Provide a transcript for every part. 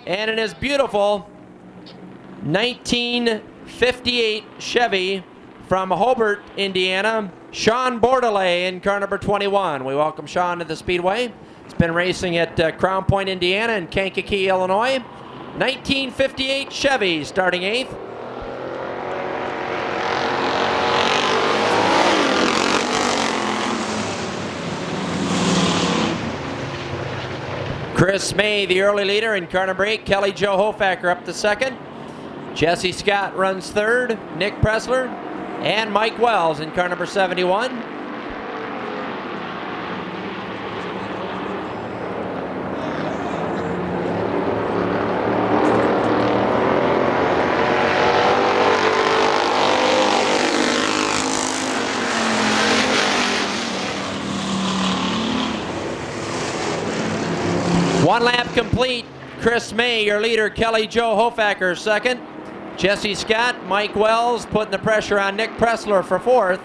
and in his beautiful 1958 Chevy from Hobart, Indiana, Sean Bordelais in car number 21. We welcome Sean to the Speedway. He's been racing at Crown Point, Indiana and Kankakee, Illinois. 1958 Chevy starting 8th. Chris May, the early leader in car number 8. Kelly Jo Hofacker up to 2nd. Jesse Scott runs 3rd. Nick Pressler and Mike Wells in car number 71. One lap complete. Chris May, your leader. Kelly Jo Hofacker, 2nd. Jesse Scott, Mike Wells putting the pressure on Nick Pressler for 4th.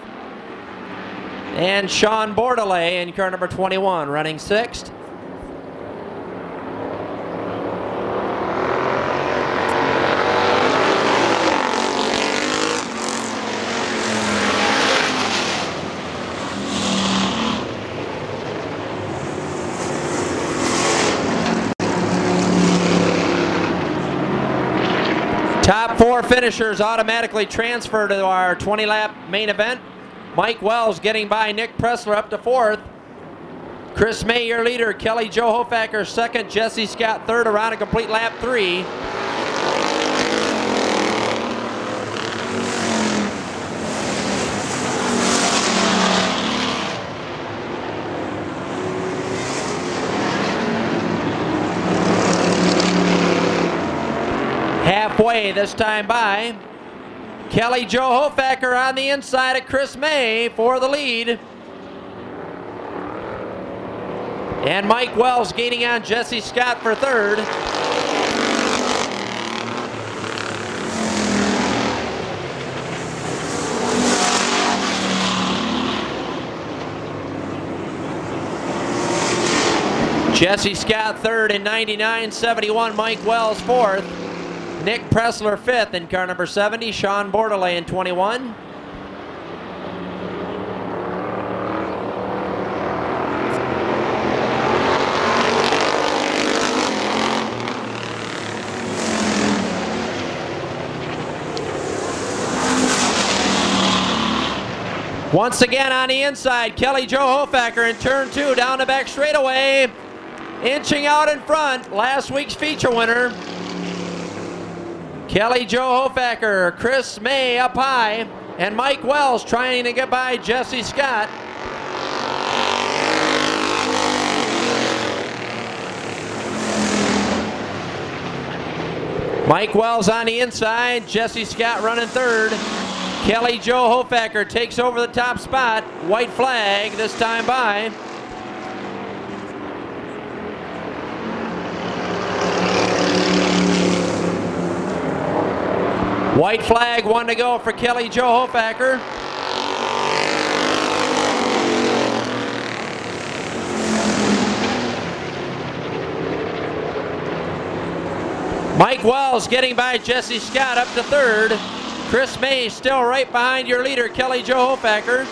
And Sean Bordelais in car number 21, running 6th. Top 4 finishers automatically transfer to our 20-lap main event. Mike Wells getting by Nick Pressler up to 4th. Chris May, your leader. Kelly Jo Hofacker, 2nd. Jesse Scott, 3rd, around a complete lap 3. Halfway this time by. Kelly Jo Hofacker on the inside of Chris May for the lead. And Mike Wells gaining on Jesse Scott for 3rd. Jesse Scott 3rd in 99.71. Mike Wells 4th. Nick Pressler 5th in car number 70. Sean Bordelais in 21. Once again on the inside, Kelly Jo Hofacker in turn 2 down the back straightaway. Inching out in front, last week's feature winner. Kelly Jo Hofacker, Chris May up high, and Mike Wells trying to get by Jesse Scott. Mike Wells on the inside, Jesse Scott running 3rd. Kelly Jo Hofacker takes over the top spot. White flag this time by. White flag, 1 to go for Kelly Jo Hofacker. Mike Wells getting by Jesse Scott up to 3rd. Chris May still right behind your leader, Kelly Jo Hofacker.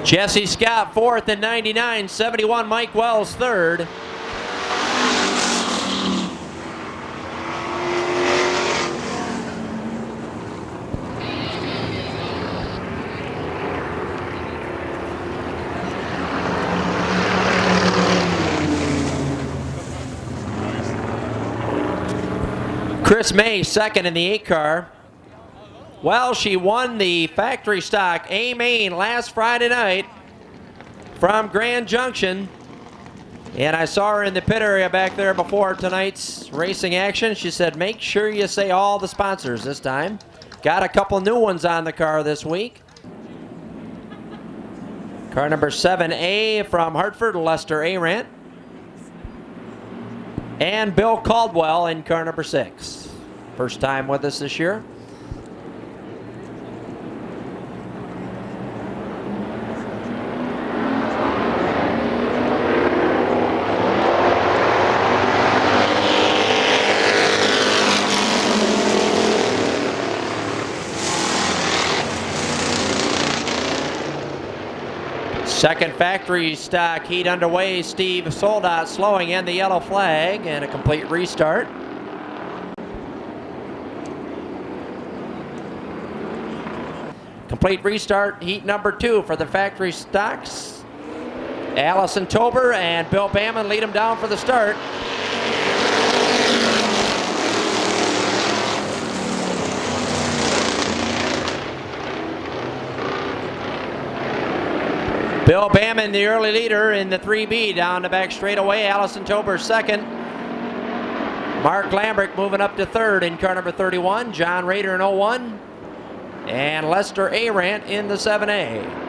Jesse Scott 4th in 99.71. Mike Wells 3rd. Chris May 2nd in the 8 car. Well, she won the factory stock A-Main last Friday night from Grand Junction. And I saw her in the pit area back there before tonight's racing action. She said, make sure you say all the sponsors this time. Got a couple new ones on the car this week. Car number 7A from Hartford, Lester Arant. and Bill Caldwell in car number 6. First time with us this year. Second factory stock heat underway. Steve Soldat slowing in the yellow flag and a complete restart. Complete restart, heat number 2 for the factory stocks. Allison Tober and Bill Bamman lead them down for the start. Bill Bamman, the early leader in the 3B, down the back straightaway. Allison Tober second. Mark Lambrick moving up to third in car number 31. John Rader in 01. And Lester Arant in the 7A.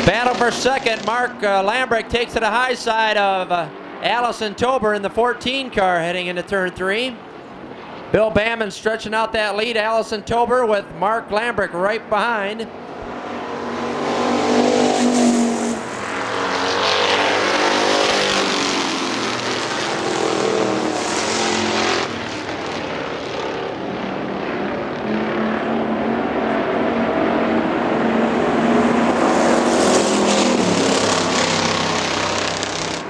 Battle for second. Mark Lambrick takes to the high side of Allison Tober in the 14 car heading into turn 3. Bill Bamman stretching out that lead. Allison Tober with Mark Lambrick right behind.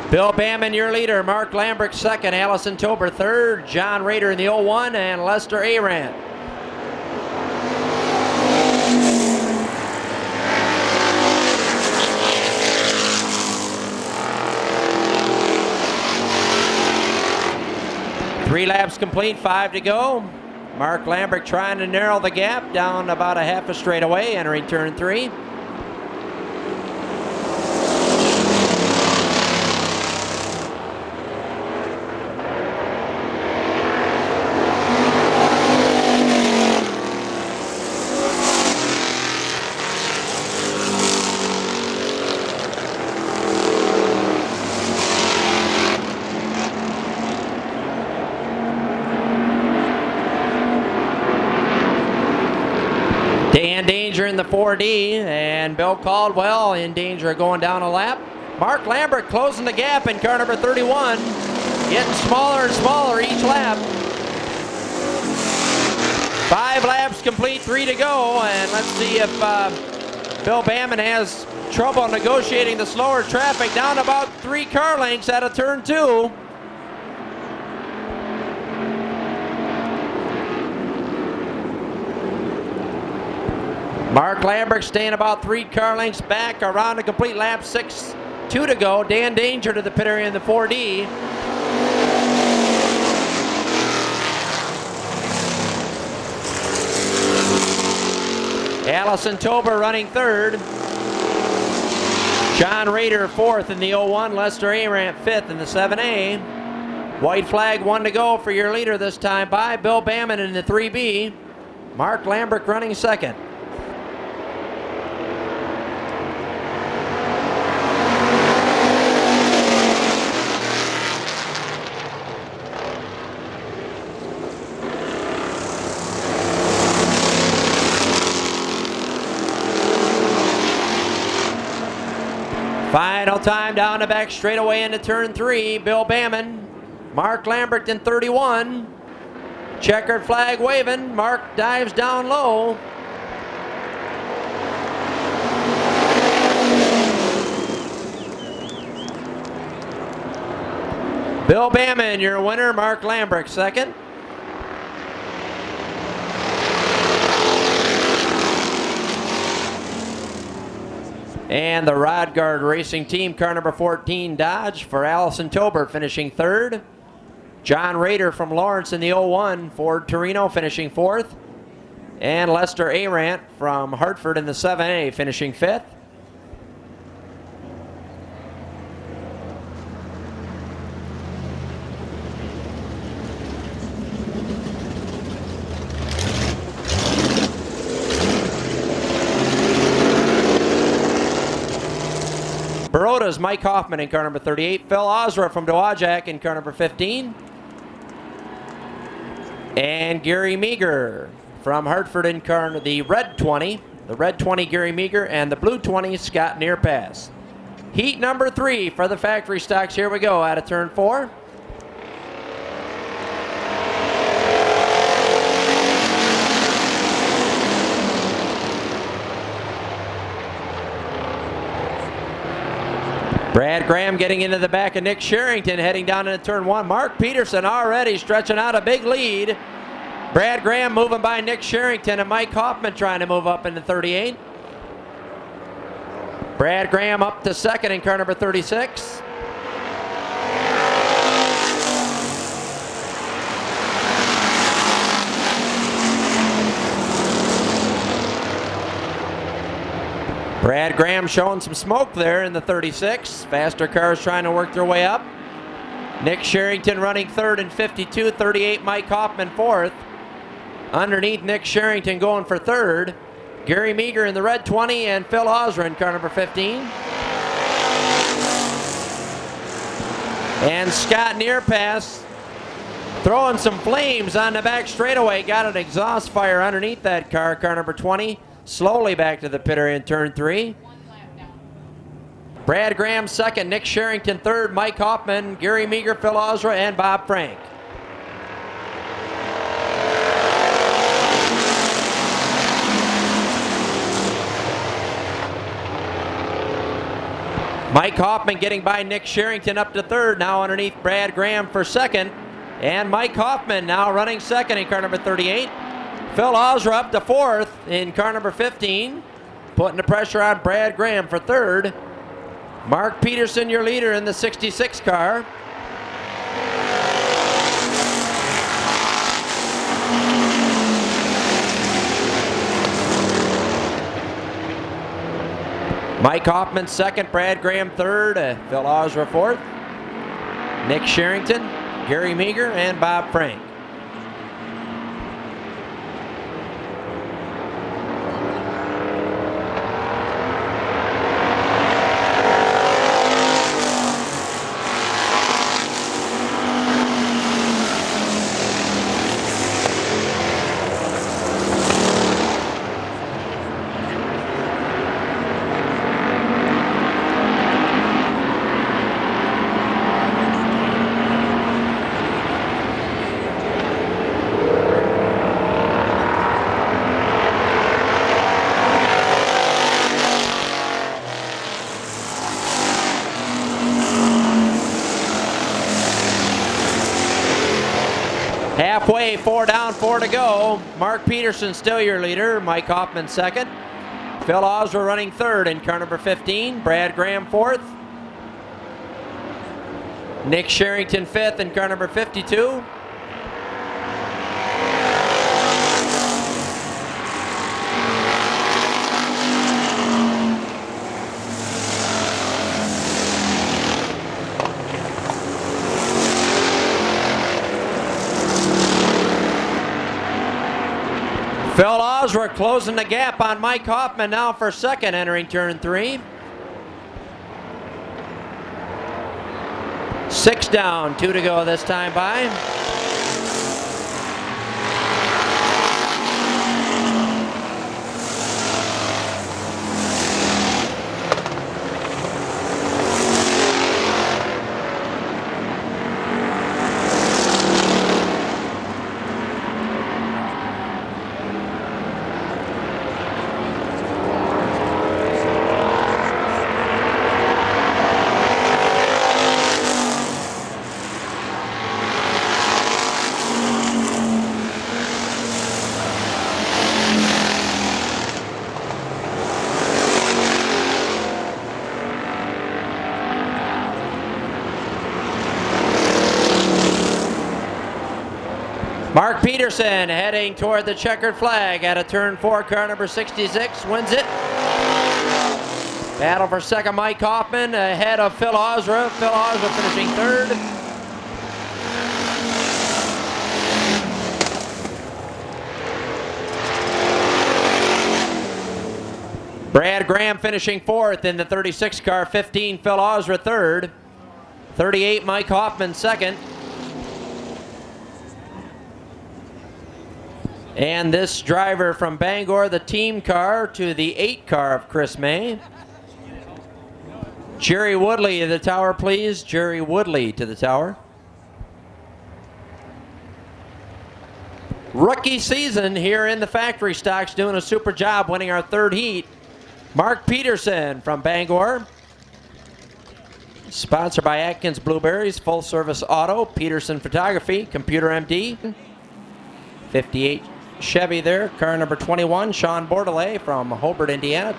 Bill Bamman, your leader. Mark Lambrick second. Allison Tober third. John Rader in the 01 and Lester Arant. Three laps complete, 5 to go. Mark Lambrick trying to narrow the gap down about a half a straightaway, entering turn 3. In the 4D, and Bill Caldwell in danger of going down a lap. Mark Lambrick closing the gap in car number 31, getting smaller and smaller each lap. 5 laps complete, 3 to go, and let's see if Bill Bamman has trouble negotiating the slower traffic down about 3 car lengths out of turn 2. Mark Lambrick staying about 3 car lengths back around a complete lap, 6-2 to go. Dan Danger to the pit area in the 4D. Allison Tober running third. John Rader fourth in the 01. Lester Arant fifth in the 7A. White flag, 1 to go for your leader this time by Bill Bamman in the 3B. Mark Lambrick running second. Final time down the back straightaway into turn 3. Bill Bamman, Mark Lambrick in 31. Checkered flag waving. Mark dives down low. Bill Bamman, your winner. Mark Lambrick second. And the Rod Guard Racing Team, car number 14, Dodge, for Allison Tober finishing third. John Rader from Lawrence in the 01, Ford Torino finishing fourth. And Lester Arant from Hartford in the 7A finishing fifth. Dakota's Mike Hoffman in car number 38. Phil Osra from Dowagiac in car number 15. And Gary Meager from Hartford in car the red 20. The red 20, Gary Meager, and the blue 20, Scott Nearpass. Heat number 3 for the factory stocks. Here we go out of turn 4. Brad Graham getting into the back of Nick Sherrington, heading down into turn 1. Mark Peterson already stretching out a big lead. Brad Graham moving by Nick Sherrington, and Mike Hoffman trying to move up into 38. Brad Graham up to second in car number 36. Brad Graham showing some smoke there in the 36. Faster cars trying to work their way up. Nick Sherrington running third in 52. 38, Mike Hoffman fourth. Underneath Nick Sherrington going for third. Gary Meager in the red 20 and Phil Osra in car number 15. And Scott Nearpass throwing some flames on the back straightaway. Got an exhaust fire underneath that car, car number 20. Slowly back to the pit area in turn 3. Brad Graham second, Nick Sherrington third, Mike Hoffman, Gary Meager, Phil Osra, and Bob Frank. Mike Hoffman getting by Nick Sherrington up to third, now underneath Brad Graham for second. And Mike Hoffman now running second in car number 38. Phil Osra up to fourth in car number 15, putting the pressure on Brad Graham for third. Mark Peterson, your leader in the 66 car. Mike Hoffman second, Brad Graham third, Phil Osra fourth. Nick Sherrington, Gary Meager, and Bob Frank. Halfway, 4 down, 4 to go. Mark Peterson still your leader. Mike Hoffman second. Phil Osra running third in car number 15. Brad Graham fourth. Nick Sherrington fifth in car number 52. Phil Osra closing the gap on Mike Hoffman now for second, entering turn 3. 6 down, 2 to go this time by. Mark Peterson heading toward the checkered flag at a turn 4, car number 66 wins it. Battle for second, Mike Hoffman ahead of Phil Osra. Phil Osra finishing third. Brad Graham finishing 4th in the 36 car, 15 Phil Osra 3rd, 38 Mike Hoffman 2nd. And this driver from Bangor, the team car to the 8 car of Chris May. Jerry Woodley to the tower, please. Jerry Woodley to the tower. Rookie season here in the factory stocks, doing a super job, winning our 3rd heat. Mark Peterson from Bangor. Sponsored by Atkins Blueberries, Full Service Auto, Peterson Photography, Computer MD. 58 Chevy there, car number 21, Sean Bordelais from Hobart, Indiana.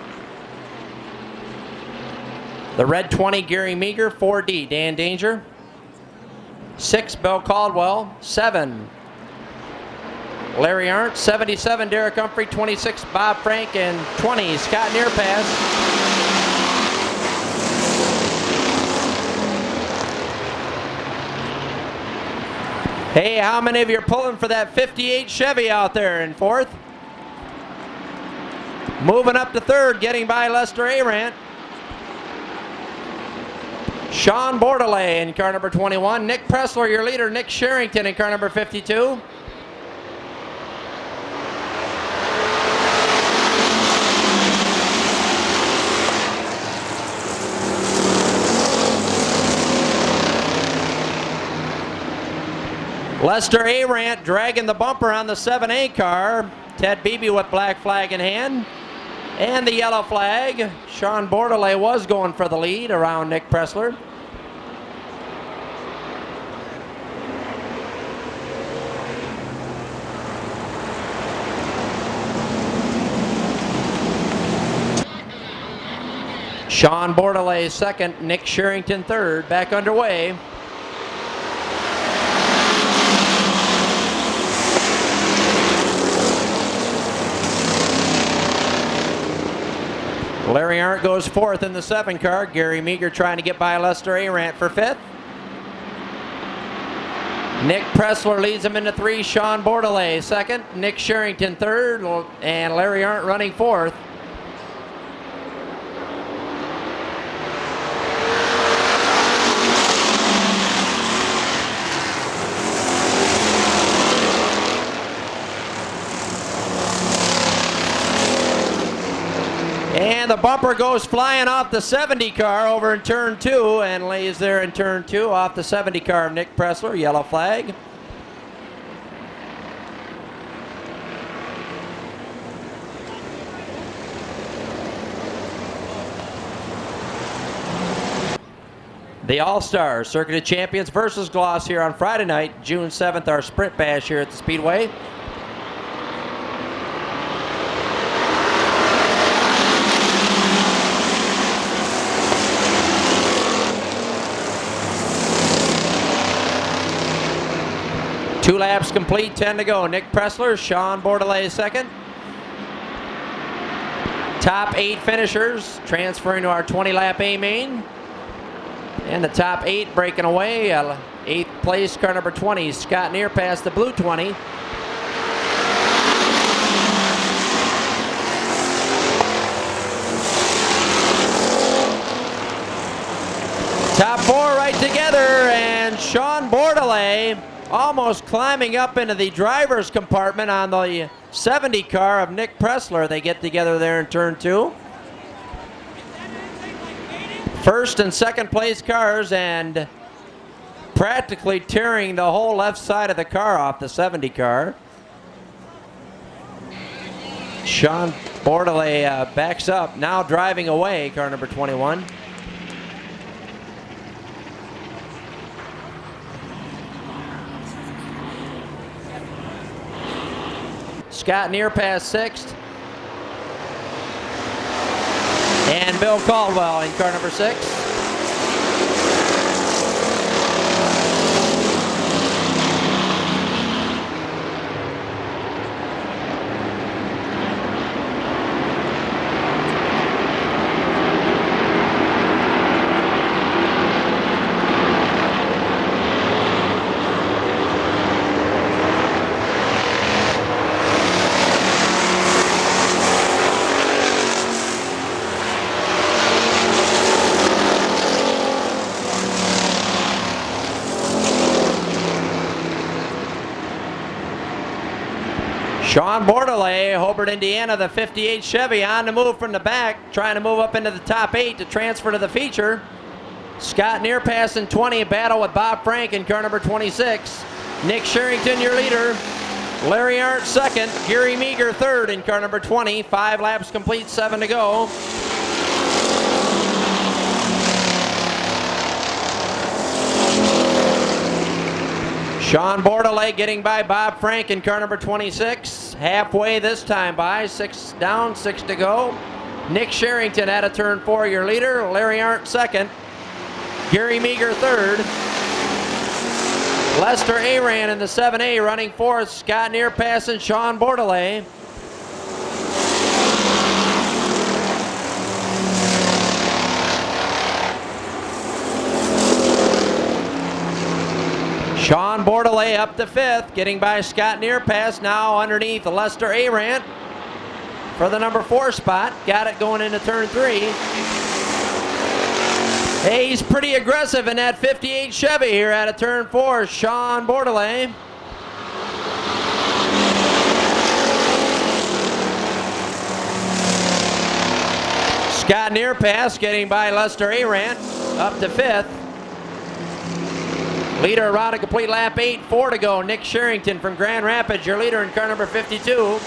The red 20, Gary Meager. 4D, Dan Danger. 6, Bill Caldwell. 7, Larry Arndt. 77, Derek Humphrey. 26, Bob Frank. And 20, Scott Nearpass. Hey, how many of you are pulling for that 58 Chevy out there in 4th? Moving up to 3rd, getting by Lester Arant. Sean Bordelais in car number 21. Nick Pressler, your leader. Nick Sherrington in car number 52. Lester Arant dragging the bumper on the 7A car. Ted Beebe with black flag in hand. And the yellow flag. Sean Bordelais was going for the lead around Nick Pressler. Sean Bordelais 2nd, Nick Sherrington 3rd. Back underway. Larry Arndt goes 4th in the 7 car. Gary Meager trying to get by Lester Arant for 5th. Nick Pressler leads him into 3. Sean Bordelais 2nd. Nick Sherrington 3rd. And Larry Arndt running 4th. And the bumper goes flying off the 70 car over in turn 2 and lays there in turn 2 off the 70 car of Nick Pressler. Yellow flag. The All-Star Circuit of Champions versus Gloss here on Friday night, June 7th, our Sprint Bash here at the Speedway. Two laps complete, 10 to go. Nick Pressler, Sean Bordelais 2nd. Top 8 finishers transferring to our 20-lap A main. And the top 8 breaking away. 8th place, car number 20, Scott Nearpass, the blue 20. Top 4 right together, and Sean Bordelais almost climbing up into the driver's compartment on the 70 car of Nick Pressler. They get together there in turn 2. First and second place cars, and practically tearing the whole left side of the car off the 70 car. Sean Bordelais backs up, now driving away, car number 21. Scott Nearpass 6th. And Bill Caldwell in car number 6. Sean Bordelais, Hobart, Indiana, the 58 Chevy on the move from the back, trying to move up into the top 8 to transfer to the feature. Scott Nearpass in 20, battle with Bob Frank in car number 26. Nick Sherrington, your leader. Larry Arndt second. Gary Meager third in car number 20. 5 laps complete, 7 to go. Sean Bordelais getting by Bob Frank in car number 26. Halfway this time by. 6 down, 6 to go. Nick Sherrington out of turn 4, your leader. Larry Arndt second. Gary Meager third. Lester Aran in the 7A running fourth. Scott Nearpass and Sean Bordelais. Sean Bordelais up to 5th, getting by Scott Nearpass, now underneath Lester Aran for the number 4 spot. Got it going into turn 3. Hey, he's pretty aggressive in that 58 Chevy here out of turn 4, Sean Bordelais. Scott Nearpass getting by Lester Aran up to 5th. Leader around a complete lap 8, 4 to go. Nick Sherrington from Grand Rapids, your leader in car number 52.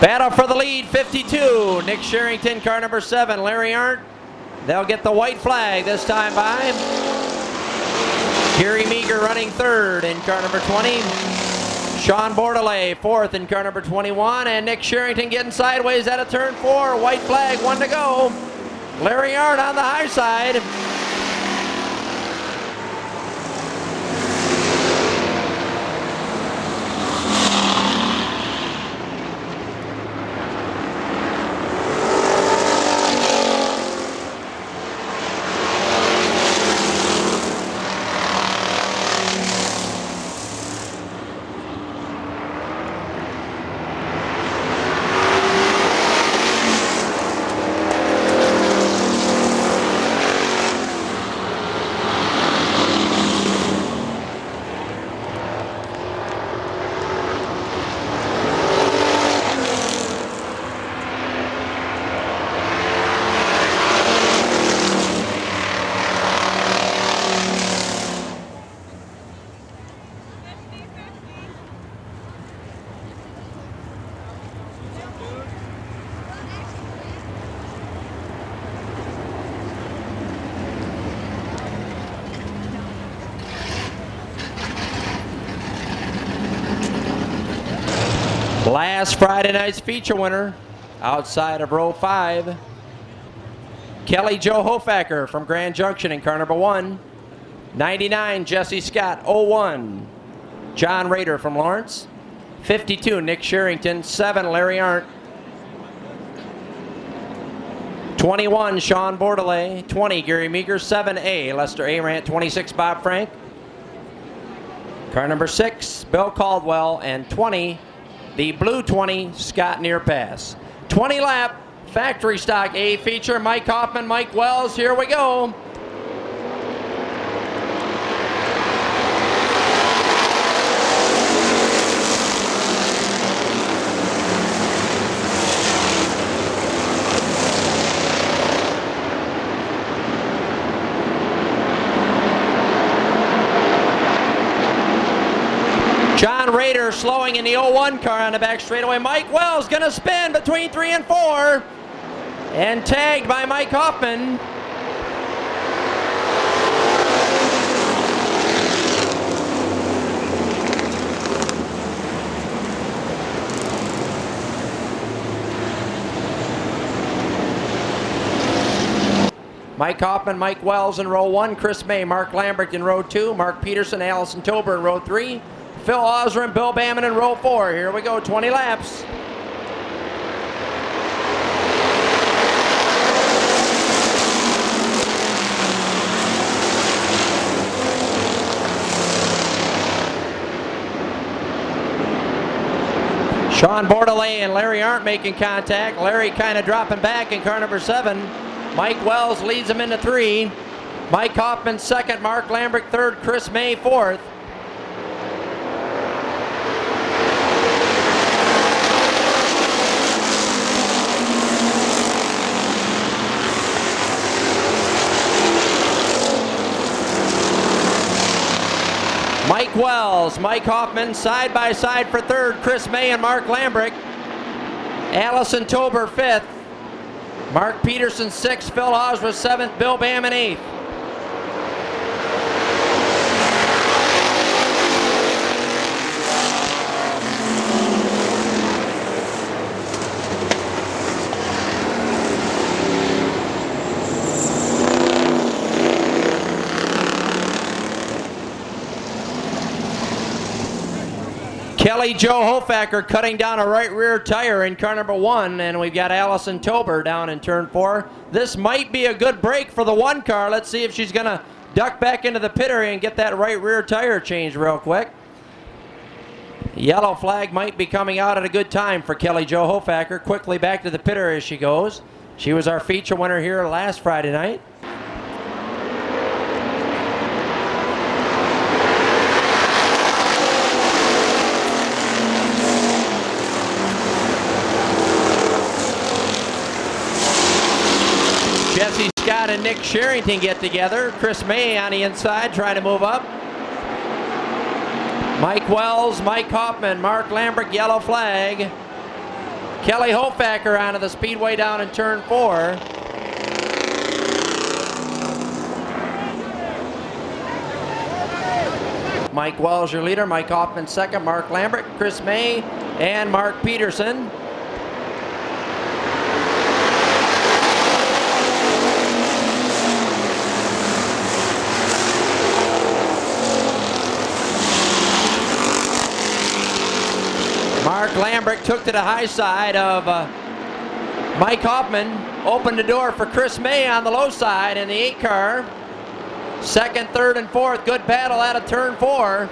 Battle for the lead, 52. Nick Sherrington, car number 7. Larry Arndt. They'll get the white flag this time by. Gary Meager running 3rd in car number 20. Sean Bordelais 4th in car number 21. And Nick Sherrington getting sideways out of turn 4. White flag, 1 to go. Larry Arndt on the high side. Last Friday night's feature winner outside of row 5. Kelly Joe Hofacker from Grand Junction in car number 1. 99 Jesse Scott, 01 John Rader from Lawrence. 52 Nick Sherrington, 7 Larry Arndt. 21 Sean Bordelais, 20 Gary Meager, 7A Lester Aran, 26 Bob Frank. Car number 6 Bill Caldwell, and 20 the blue 20 Scott Nearpass. 20 lap factory stock A feature. Mike Hoffman, Mike Wells, here we go. John John Rader slowing in the 01 car on the back straightaway. Mike Wells going to spin between 3 and 4 and tagged by Mike Hoffman. Mike Hoffman, Mike Wells in row 1, Chris May, Mark Lambert in row 2, Mark Peterson, Allison Tober in row 3, Phil Osram, Bill Bamman in row 4. Here we go, 20 laps. Sean Bordelais and Larry aren't making contact. Larry kind of dropping back in car number 7. Mike Wells leads him into 3. Mike Hoffman second, Mark Lambert third, Chris May fourth. Mike Wells, Mike Hoffman side by side for third, Chris May and Mark Lambert. Allison Tober fifth. Mark Peterson 6th, Phil Osram 7th, Bill Bamman 8th. Kelly Joe Hofacker cutting down a right rear tire in car number 1, and we've got Allison Tober down in turn 4. This might be a good break for the 1 car. Let's see if she's going to duck back into the pit area and get that right rear tire changed real quick. Yellow flag might be coming out at a good time for Kelly Joe Hofacker. Quickly back to the pit area she goes. She was our feature winner here last Friday night. Jesse Scott and Nick Sherrington get together. Chris May on the inside trying to move up. Mike Wells, Mike Hoffman, Mark Lambert, yellow flag. Kelly Hofacker onto the speedway down in turn 4. Mike Wells your leader, Mike Hoffman second, Mark Lambert, Chris May, and Mark Peterson. Mark Lambert took to the high side of Mike Hoffman, opened the door for Chris May on the low side in the 8 car. Second, third, and fourth, good battle out of turn 4.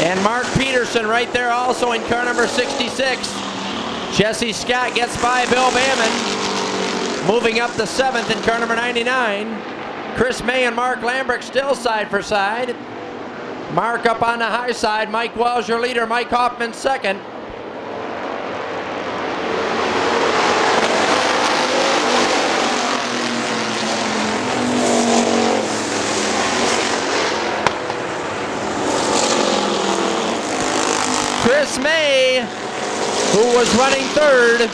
And Mark Peterson right there also in car number 66. Jesse Scott gets by Bill Bamman, moving up to 7th in car number 99. Chris May and Mark Lambert still side for side. Mark up on the high side. Mike Wells your leader. Mike Hoffman second. Chris May, who was running third,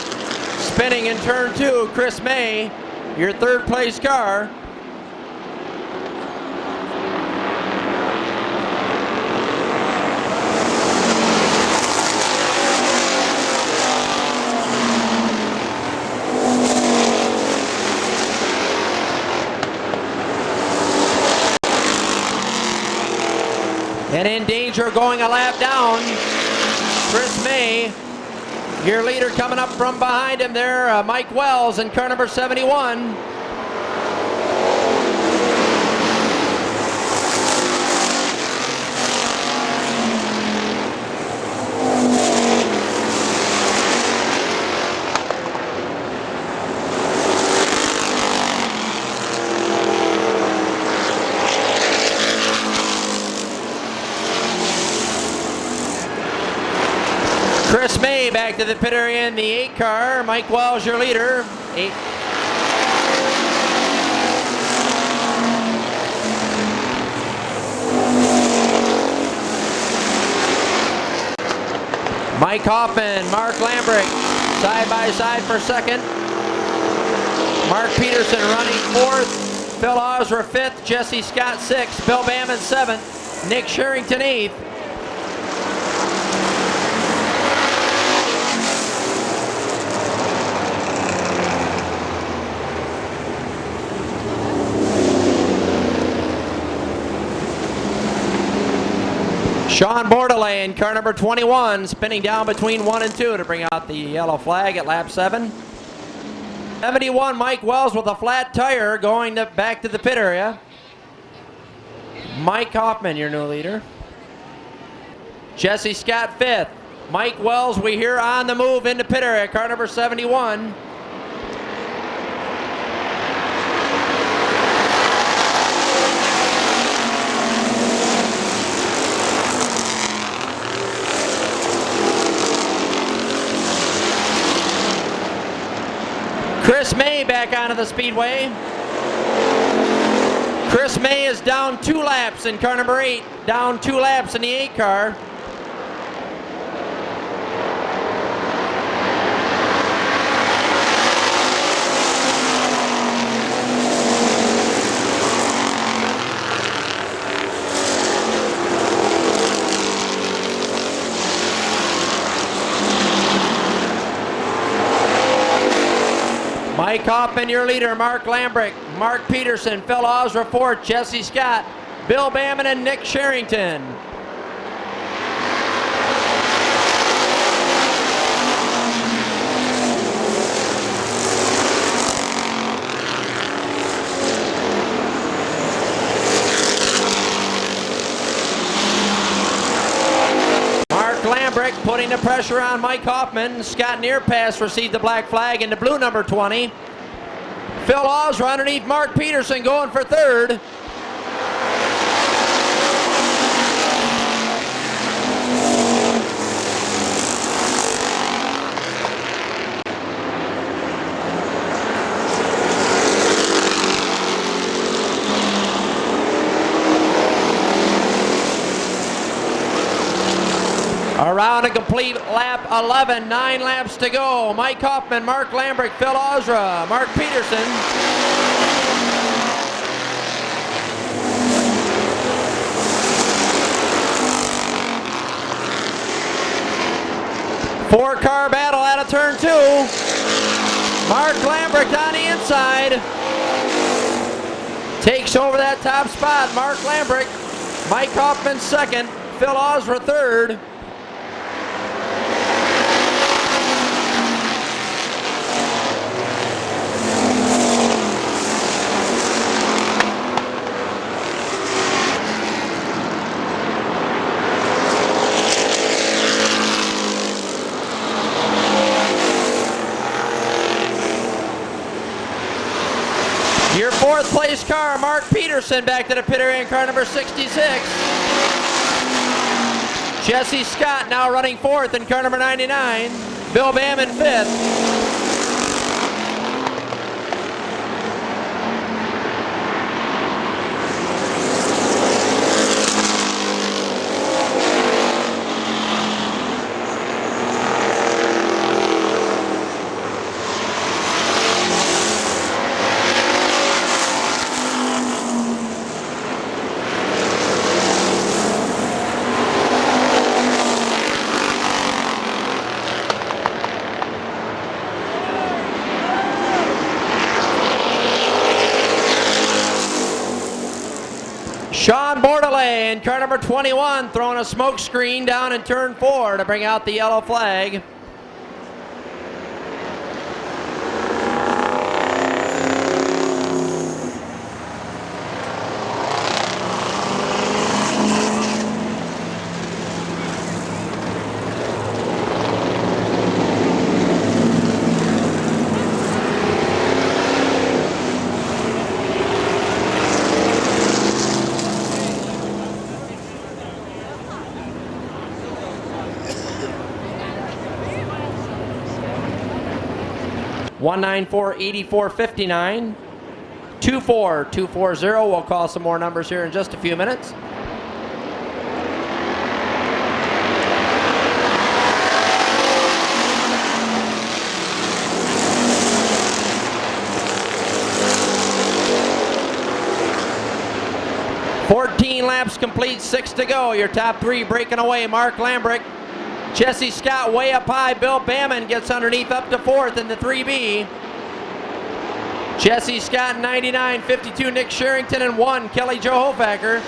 spinning in turn 2. Chris May, your third place car. And in danger going a lap down, Chris May, your leader coming up from behind him there, Mike Wells in car number 71. Chris May back to the pit area in the 8 car. Mike Wells, your leader. Mike Hoffman, Mark Lambrick, side by side for second. Mark Peterson running fourth. Phil Osra fifth. Jesse Scott sixth. Bill Bamman seventh. Nick Sherrington eighth. Sean Bordelais in car number 21, spinning down between 1 and 2 to bring out the yellow flag at lap 7. 71, Mike Wells with a flat tire going back to the pit area. Mike Hoffman, your new leader. Jesse Scott 5th. Mike Wells, we hear on the move into pit area, car number 71. Chris May back onto the speedway. Chris May is down 2 laps in car number 8, down 2 laps in the 8 car. Mike Hoffman, your leader. Mark Lambrick, Mark Peterson, Phil Osra fourth, Jesse Scott, Bill Bamman, and Nick Sherrington. Mark Lambrick putting the pressure on Mike Hoffman. Scott Nearpass received the black flag into blue number 20. Phil Osra underneath Mark Peterson going for third. Around a complete lap 11, 9 laps to go. Mike Hoffman, Mark Lambrick, Phil Osra, Mark Peterson. Four-car battle out of turn 2. Mark Lambrick on the inside. Takes over that top spot. Mark Lambrick. Mike Hoffman second. Phil Osra third. Your fourth place car, Mark Peterson, back to the pit area in car number 66. Jesse Scott now running fourth in car number 99. Bill Bamman fifth. Sean Bordelais in car number 21 throwing a smoke screen down in turn 4 to bring out the yellow flag. $194.84.59, 24240. We'll call some more numbers here in just a few minutes. laps complete, 6 to go. Your top 3 breaking away. Mark Lambrick, Jesse Scott way up high. Bill Bamman gets underneath up to 4th in the 3B. Jesse Scott 99, 52 Nick Sherrington, and 1 Kelly Jo Hofacker.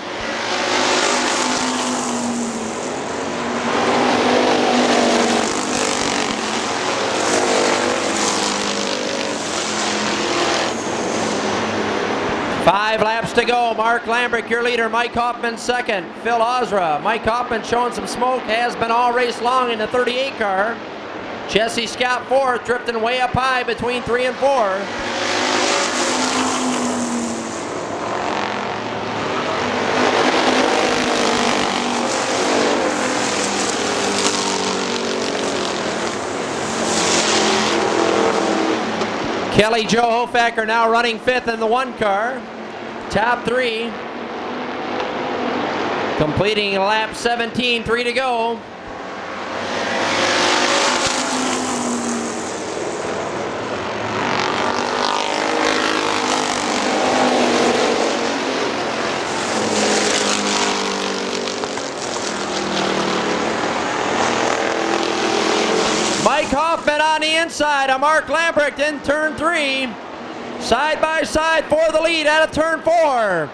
Five laps to go. Mark Lambrick, your leader. Mike Hoffman second. Phil Osra. Mike Hoffman showing some smoke. Has been all race long in the 38 car. Jesse Scott fourth, drifting way up high between 3 and 4. Kelly Jo Hofacker now running 5th in the 1 car. Top 3. Completing lap 17, 3 to go. Mike Hoffman on the inside of Mark Lambrick in turn 3. Side by side for the lead out of turn 4.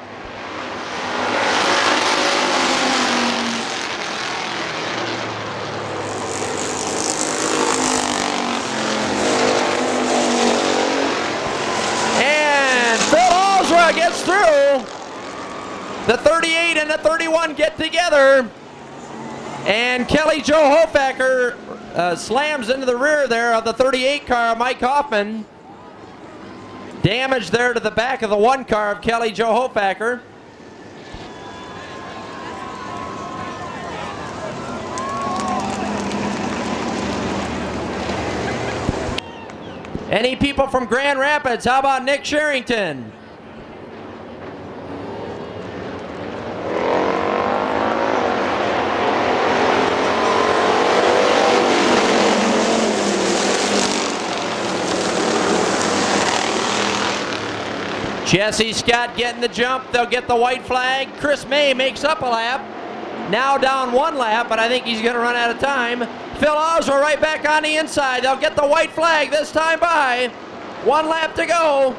And Phil Osra gets through. The 38 and the 31 get together. And Kelly Jo Hofacker slams into the rear there of the 38 car of Mike Hoffman. Damage there to the back of the 1 car of Kelly Jo Hofacker. Any people from Grand Rapids? How about Nick Sherrington? Jesse Scott getting the jump. They'll get the white flag. Chris May makes up a lap. Now down 1 lap, but I think he's going to run out of time. Phil Oswald right back on the inside. They'll get the white flag this time by. 1 lap to go.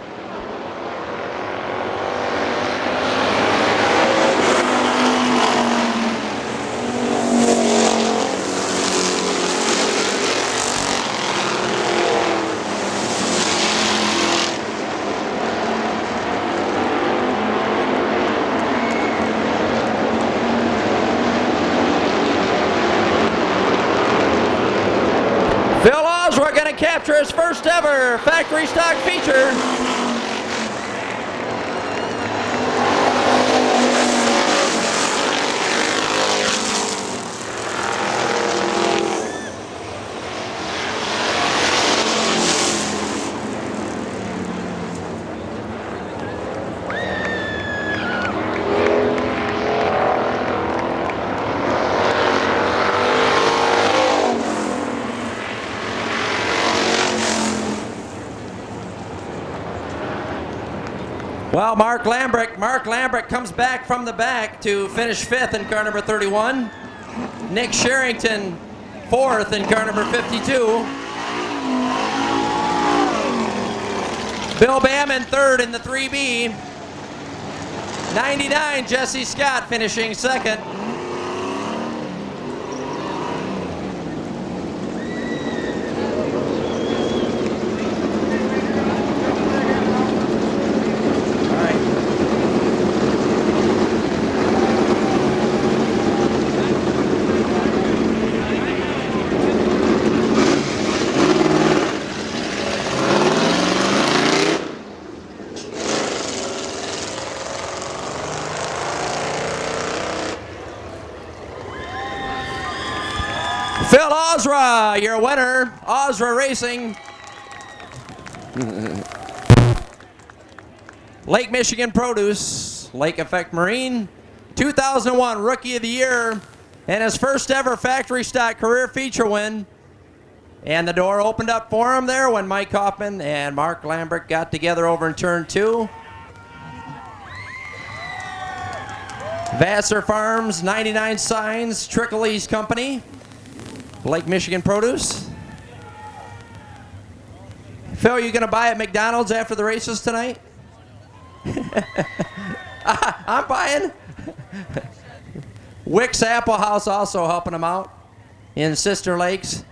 Phil Oswald going to capture his first ever factory stock feature. Well, Mark Lambrick comes back from the back to finish 5th in car number 31. Nick Sherrington 4th in car number 52. Bill Bamman 3rd in the 3B. 99 Jesse Scott finishing 2nd. Phil Osra, your winner. Osra Racing. Lake Michigan Produce, Lake Effect Marine. 2001 Rookie of the Year. And his first ever factory stock career feature win. And the door opened up for him there when Mike Hoffman and Mark Lambrick got together over in turn 2. Vassar Farms, 99 Signs, Trickley's Company, Lake Michigan Produce. Phil, you going to buy at McDonald's after the races tonight? I'm buying. Wick's Apple House also helping them out in Sister Lakes.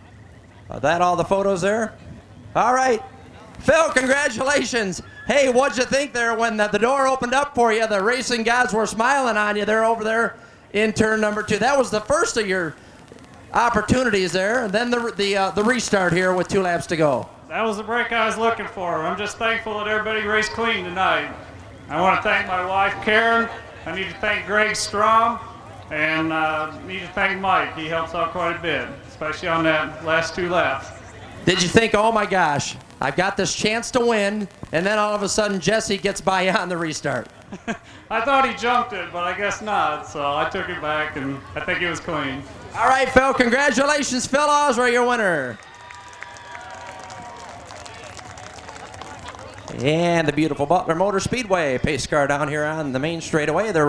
Are that all the photos there? All right. Phil, congratulations. Hey, what'd you think there when the door opened up for you? The racing gods were smiling on you. They're over there in turn number 2. That was the first of your opportunities there. And then the restart here with 2 laps to go. That was the break I was looking for. I'm just thankful that everybody raced clean tonight. I want to thank my wife, Karen. I need to thank Greg Strom. And need to thank Mike. He helps out quite a bit, especially on that last 2 laps. Did you think, oh my gosh, I've got this chance to win, and then all of a sudden Jesse gets by on the restart? I thought he jumped it, but I guess not. So I took it back, and I think it was clean. All right, Phil, congratulations. Phil Osra, your winner. And the beautiful Butler Motor Speedway pace car down here on the main straightaway. They're